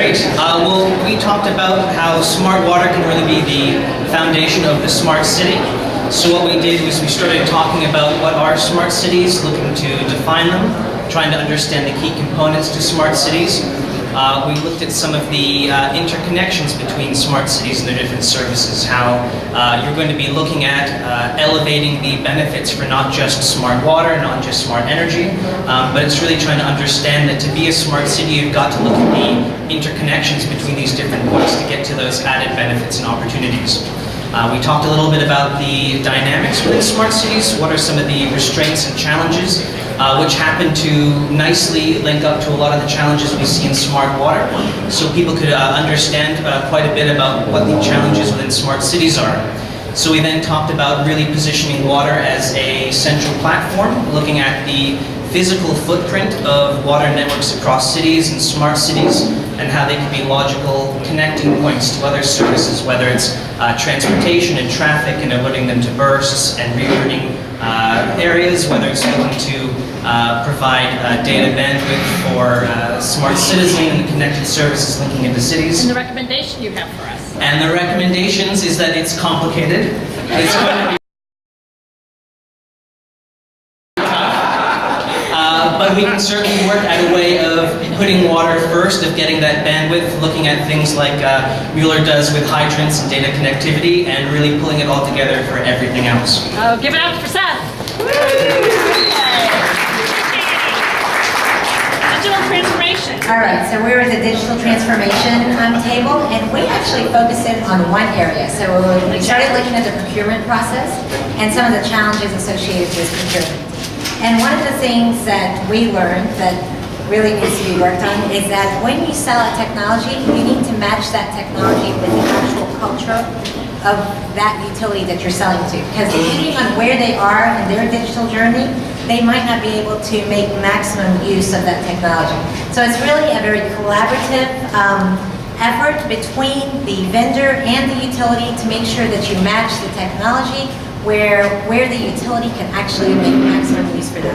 Great. Well, we talked about how smart water can really be the foundation of the smart city. So what we did was we started talking about what are smart cities, looking to define them, trying to understand the key components to smart cities. We looked at some of the interconnections between smart cities and their different services, how you're going to be looking at elevating the benefits for not just smart water, not just smart energy, but it's really trying to understand that to be a smart city, you've got to look at the interconnections between these different points to get to those added benefits and opportunities. We talked a little bit about the dynamics within smart cities, what are some of the restraints and challenges, which happen to nicely link up to a lot of the challenges we see in smart water, so people could understand quite a bit about what the challenges within smart cities are. So we then talked about really positioning water as a central platform, looking at the physical footprint of water networks across cities and smart cities, and how they can be logical connecting points to other services, whether it's transportation and traffic and alerting them to bursts and rerouting areas, whether it's looking to provide data bandwidth for smart citizen and connected services linking into cities. And the recommendation you have for us. And the recommendations is that it's complicated. It's going to be but we can certainly work at a way of putting water first, of getting that bandwidth, looking at things like Mueller does with hydrants and data connectivity, and really pulling it all together for everything else. Oh, give it up for Seth. Digital transformation. All right, so we're at the digital transformation table, and we actually focus in on one area. So we started looking at the procurement process and some of the challenges associated with procurement. And one of the things that we learned that really needs to be worked on is that when you sell a technology, you need to match that technology with the actual culture of that utility that you're selling to. Because depending on where they are in their digital journey, they might not be able to make maximum use of that technology. So it's really a very collaborative effort between the vendor and the utility to make sure that you match the technology where the utility can actually make maximum use for them.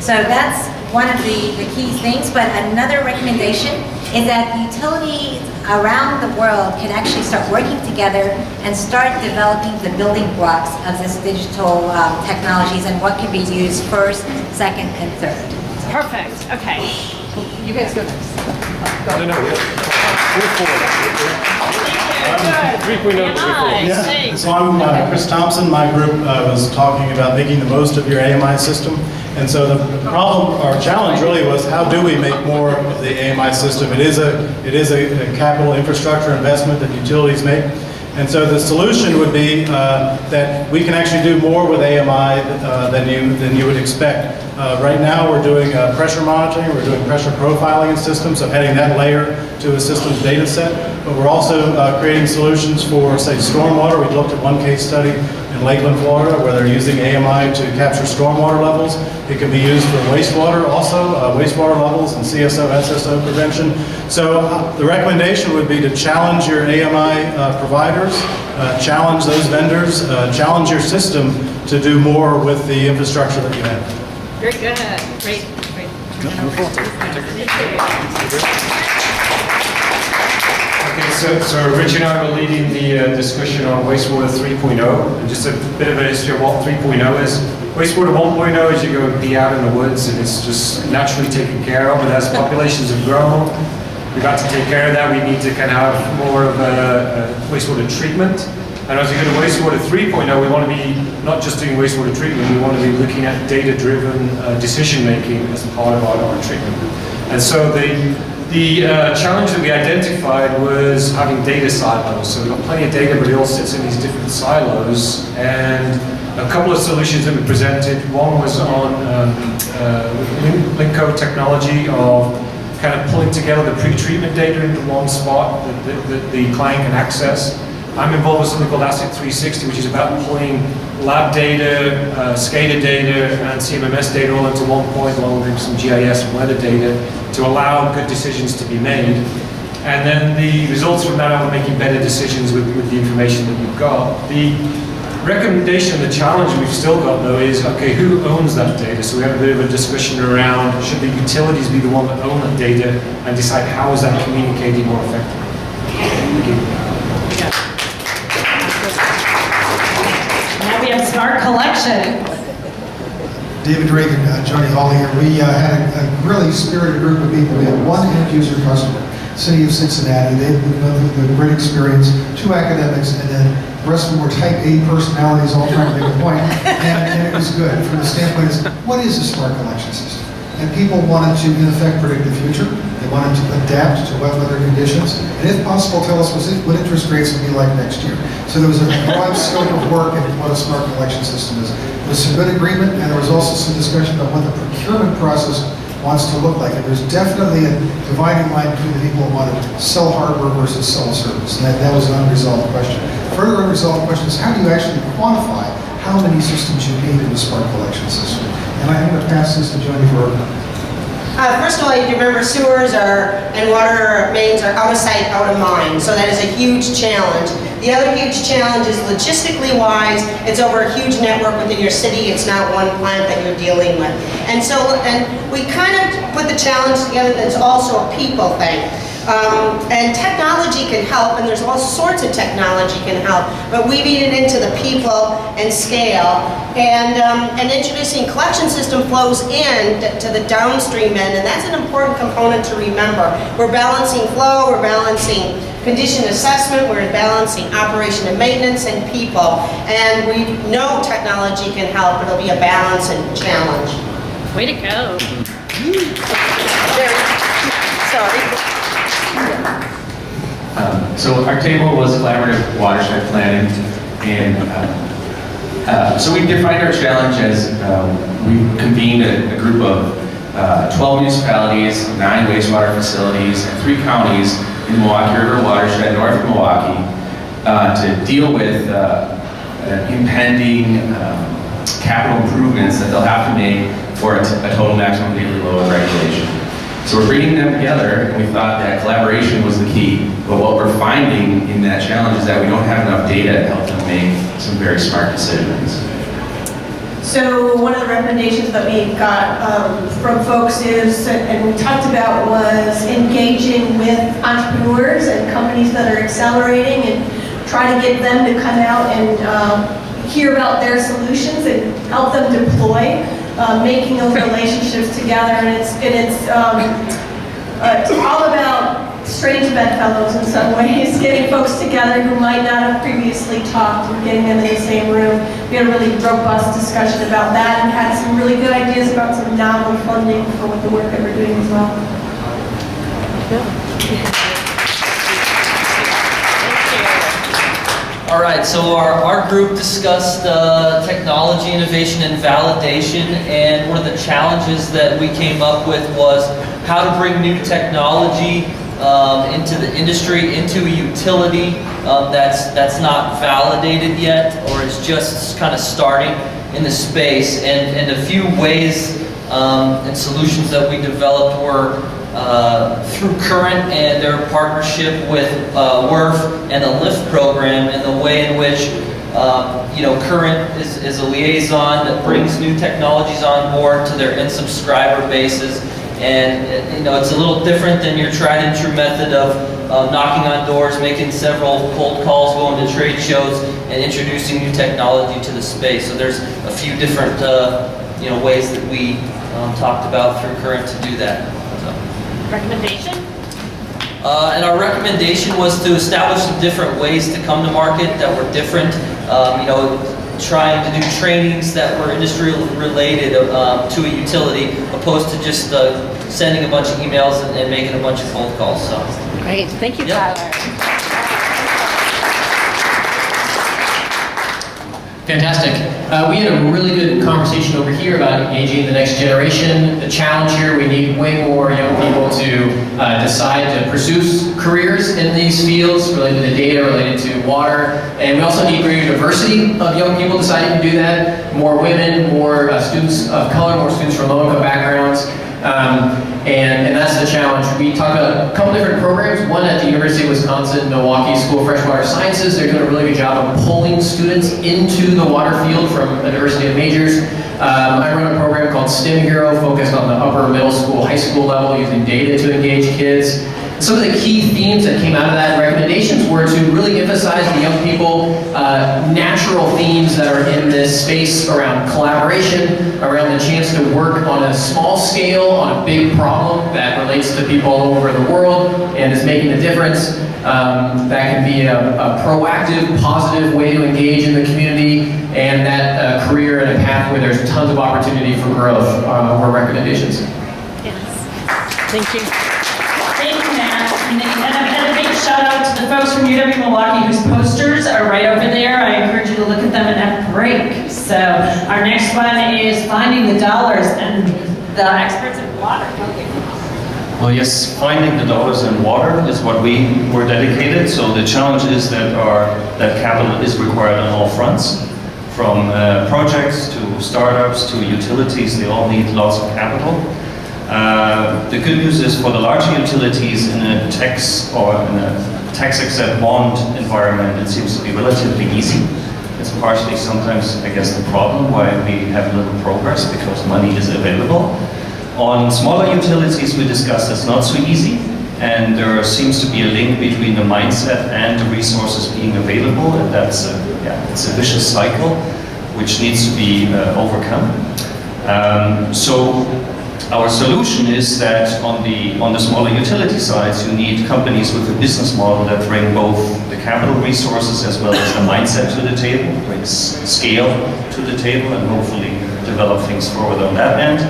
So that's one of the key things, but another recommendation is that utilities around the world can actually start working together and start developing the building blocks of this digital technologies and what can be used first, second, and third. Perfect. Okay. You guys go next. No, no, Yeah. So I'm Chris Thomson. My group was talking about making the most of your AMI system. And so the problem or challenge really was how do we make more of the AMI system? It is a capital infrastructure investment that utilities make. And so the solution would be that we can actually do more with AMI than you would expect. Right now we're doing pressure monitoring, we're doing pressure profiling in systems, so adding that layer to a system's data set. But we're also creating solutions for, say, stormwater. We looked at one case study in Lakeland, Florida, where they're using AMI to capture stormwater levels. It can be used for wastewater also, wastewater levels and CSO, SSO prevention. So the recommendation would be to challenge your AMI providers, challenge those vendors, challenge your system to do more with the infrastructure that you have. Very good. Great. Great. Okay, so Rich and I were leading the discussion on Wastewater 3.0, and just a bit of a history of what 3.0 is. Wastewater 1.0 is you go and be out in the woods and it's just naturally taken care of, and as populations have grown, we've got to take care of that. We need to kind of have more of a wastewater treatment. And as we go to Wastewater 3.0, we want to be not just doing wastewater treatment, we want to be looking at data-driven decision-making as part of our treatment. And so the challenge that we identified was having data silos. So we've got plenty of data, but it all sits in these different silos. And a couple of solutions that we presented. One was on Linko technology of kind of pulling together the pre-treatment data into one spot that the client can access. I'm involved with something called Asset 360, which is about pulling lab data, SCADA data, and CMMS data all into one point, along with some GIS and weather data, to allow good decisions to be made. And then the results from that are making better decisions with the information that you've got. The recommendation, the challenge we've still got though is, okay, who owns that data? So we have a bit of a discussion around, should the utilities be the one that own that data and decide how is that communicating more effectively? Thank you. Now we have smart collection. David Reagan, Johnny Hawley here. We had a really spirited group of people. We had one end user customer, City of Cincinnati. They had a great experience, 2 academics, and then the rest of them were type A personalities all trying to make a point. And it was good from the standpoint is, what is a smart collection system? And people wanted to, in effect, predict the future. They wanted to adapt to wet weather conditions. And if possible, tell us what interest rates will be like next year. So there was a broad scope of work in what a smart collection system is. There was some good agreement, and there was also some discussion about what the procurement process wants to look like. And there's definitely a dividing line between the people who want to sell hardware versus sell a service. And that was an unresolved question. Further unresolved question is, how do you actually quantify how many systems you need in a smart collection system? And I'm going to pass this to Joan for First of all, you remember sewers and water mains are out of sight, out of mind. So that is a huge challenge. The other huge challenge is logistically wise, it's over a huge network within your city. It's not one plant that you're dealing with. And we kind of put the challenge together that's also a people thing. And technology can help, and there's all sorts of technology can help, but we need it into the people and scale. And introducing collection system flows in to the downstream end, and that's an important component to remember. We're balancing flow, we're balancing condition assessment, we're balancing operation and maintenance and people. And we know technology can help, it'll be a balance and challenge. Way to go. Sorry. So our table was collaborative watershed planning, and so we defined our challenge as we convened a group of 12 municipalities, 9 wastewater facilities, and 3 counties in the Milwaukee River watershed north of Milwaukee to deal with impending capital improvements that they'll have to make for a total maximum daily load regulation. So we're bringing them together, and we thought that collaboration was the key. But what we're finding in that challenge is that we don't have enough data to help them make some very smart decisions. So one of the recommendations that we got from folks is, and we talked about, was engaging with entrepreneurs and companies that are accelerating and try to get them to come out and hear about their solutions and help them deploy. Making those relationships together, and it's all about strange bedfellows in some ways, getting folks together who might not have previously talked and getting them in the same room. We had a really robust discussion about that and had some really good ideas about some novel funding for what the work that we're doing as well. All right, so our group discussed technology, innovation, and validation, and one of the challenges that we came up with was how to bring new technology into the industry, into a utility that's not validated yet, or is just kind of starting in the space. And a few ways and solutions that we developed were through Current and their partnership with WRF and the LIFT program, and the way in which Current is a liaison that brings new technologies on board to their end subscriber bases. And it's a little different than your tried and true method of knocking on doors, making several cold calls, going to trade shows, and introducing new technology to the space. So there's a few different ways that we talked about through Current to do that. Recommendation? And our recommendation was to establish some different ways to come to market that were different. Trying to do trainings that were industry related to a utility, opposed to just sending a bunch of emails and making a bunch of phone calls. So. Great, thank you, Yep. Tyler. Fantastic. We had a really good conversation over here about engaging the next generation. The challenge here, we need way more young people to decide to pursue careers in these fields related to data, related to water. And we also need greater diversity of young people deciding to do that. More women, more students of color, more students from low-income backgrounds. And that's the challenge. We talked about a couple different programs, one at the University of Wisconsin, Milwaukee School of Freshwater Sciences. They're doing a really good job of pulling students into the water field from a diversity of majors. I run a program called STEM Hero, focused on the upper middle school, high school level, using data to engage kids. Some of the key themes that came out of that recommendations were to really emphasize the young people natural themes that are in this space around collaboration, around the chance to work on a small scale on a big problem that relates to people all over the world and is making a difference. That can be a proactive, positive way to engage in the community, and that career and a path where there's tons of opportunity for growth were recommendations. Yes. Thank you. Thank you, Matt. And a big shout out to the folks from UW Milwaukee whose posters are right over there. I encourage you to look at them and have a break. So our next one is finding the dollars, and the experts in water. Well, yes, finding the dollars in water is what we were dedicated. So the challenge is that capital is required on all fronts, from projects to startups to utilities. They all need lots of capital. The good news is for the larger utilities in a tax-exempt bond environment, it seems to be relatively easy. It's partially sometimes, I guess, the problem why we have little progress, because money is available. On smaller utilities, we discussed it's not so easy, and there seems to be a link between the mindset and the resources being available, and that's it's a vicious cycle which needs to be overcome. So our solution is that on the smaller utility sides, you need companies with a business model that bring both the capital resources as well as the mindset to the table, brings scale to the table, and hopefully develop things forward on that end.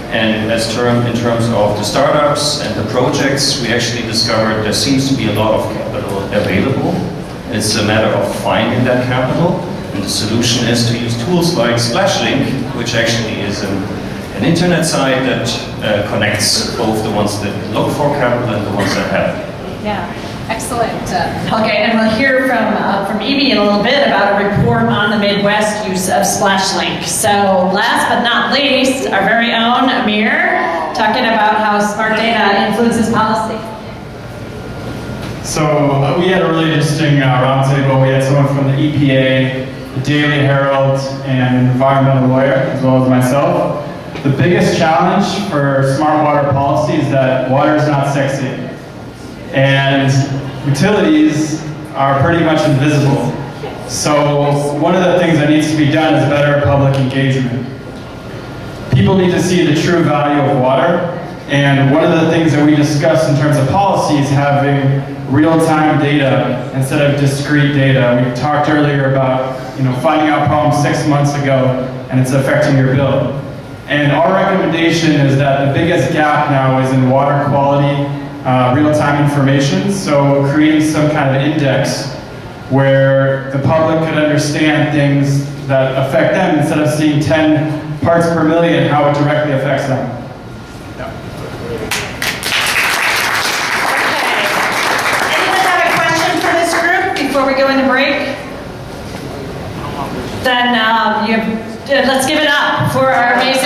And in terms of the startups and the projects, we actually discovered there seems to be a lot of capital available. It's a matter of finding that capital, and the solution is to use tools like SplashLink, which actually is an internet site that connects both the ones that look for capital and the ones that have it. Yeah, excellent. Okay, and we'll hear from Evie in a little bit about a report on the Midwest use of SplashLink. So last but not least, our very own Amir, talking about how smart data influences policy. So we had a really interesting roundtable. We had someone from the EPA, the Daily Herald, and an environmental lawyer, as well as myself. The biggest challenge for smart water policy is that water is not sexy. And utilities are pretty much invisible. So one of the things that needs to be done is better public engagement. People need to see the true value of water. And one of the things that we discussed in terms of policy is having real-time data instead of discrete data. We talked earlier about finding out problems 6 months ago and it's affecting your bill. And our recommendation is that the biggest gap now is in water quality, real-time information. So creating some kind of index where the public could understand things that affect them instead of seeing 10 parts per million, how it directly affects them. Okay. Anyone have a question for this group before we go into break? Then let's give it up for our amazing